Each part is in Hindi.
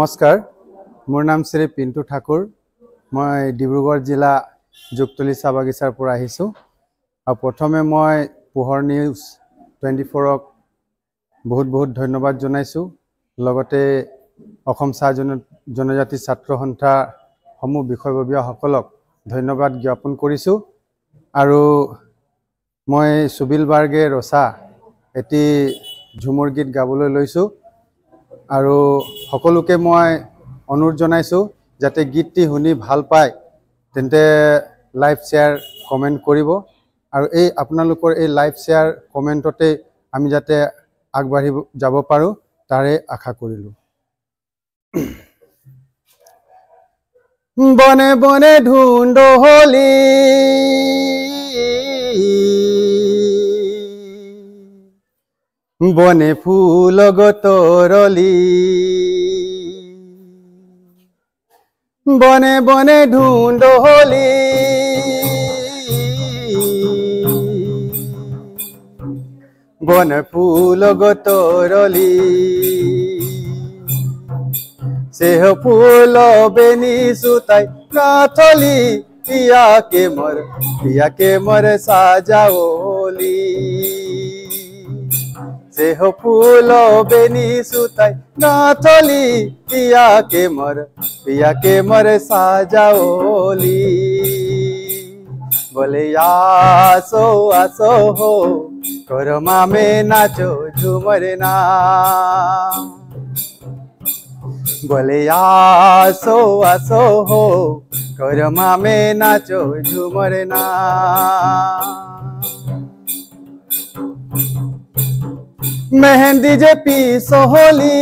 नमस्कार मोर नाम श्री पिंटू ठाकुर मैं डिब्रुगढ़ जिला जुगतली चाह बागिचार पर आहिছোঁ और प्रथमे मैं पोहर निউজ 24 बहुत बहुत धन्यवाद जनाइছোঁ लगते অসম চাহ জনজাতি ছাত্ৰ সন্থা সমূহ বিষয়ববীয়াসকলক ধন্যবাদ জ্ঞাপন কৰিছোঁ আৰু মই সুবিল বাৰ্গে ৰচা এটি ঝুমুৰ গীত গাবলৈ লৈছোঁ আৰু সকলোকে মই অনুৰোধ জনাইছোঁ যাতে গীতটি শুনি ভাল পায় তেন্তে লাইভ শেয়াৰ কমেন্ট কৰিব আৰু এই আপোনালোকৰ এই লাইভ শেয়াৰ কমেন্টতে আমি যাতে আগবাঢ়ি যাব পাৰো তাৰে আশা কৰিলো। বনে বনে ঢুণ্ডহলি বনে ফুল গতরলি বনে বনে ঢুণ্ডহলি বনে ফুল গতরলি सेह फूल बेनी सुताई काथली पिया के मर साजाओली सेह फूल बेनी सुताई काथली पिया के मर साजाओली बोले आसो आसो हो करमा में नाचो झूमर ना बोले आसो आसो हो करमा में नाचो झूमर ना मेहंदी जे पीसो होली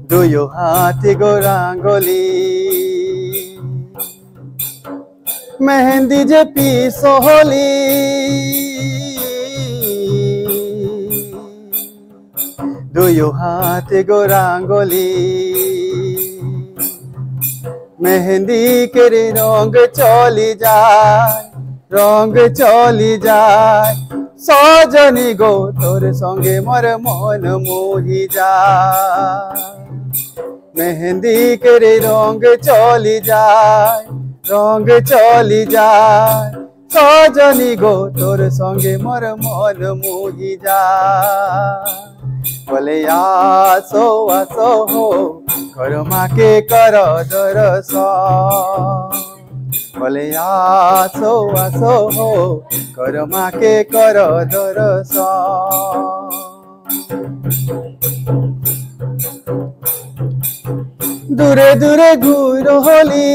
दुयो हाथी गोरांगोली मेहंदी जे पीसो होली दुयो हाथ गोरांगोली मेहंदी के रंग चली जाए सजनी गो तोर संगे मोर मन मोही जाए मेहंदी के रंग चली जाए सजनी गो तोर संगे मोर मन मोही जाए बोले आसो आसो हो करमा के कर दर्शन बोले आसो आसो हो करमा के कर दर्शन दूरे दूरे घूर होली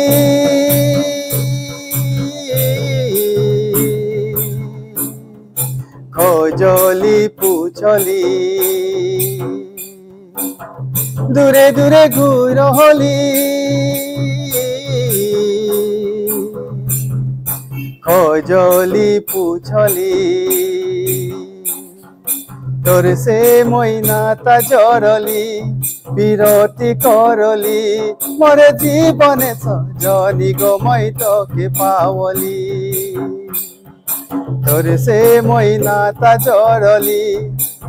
खोजली पूछली दूरे दूरे घूर होली खोजली पूछली तोर से मैनाता जरली बिरती करली मोर जीवने सजनी गो मैं तोके पावली तोर से मैनाता जरली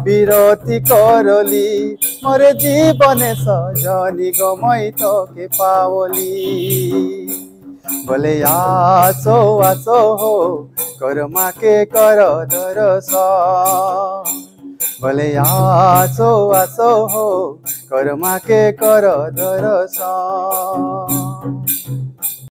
बिरती करली मोर जीवने सजनी गो मैं तोके पावली बोले आसो आसो हो करमा के कर दर्शन बोले आसो आसो हो करमा के कर दर्शन।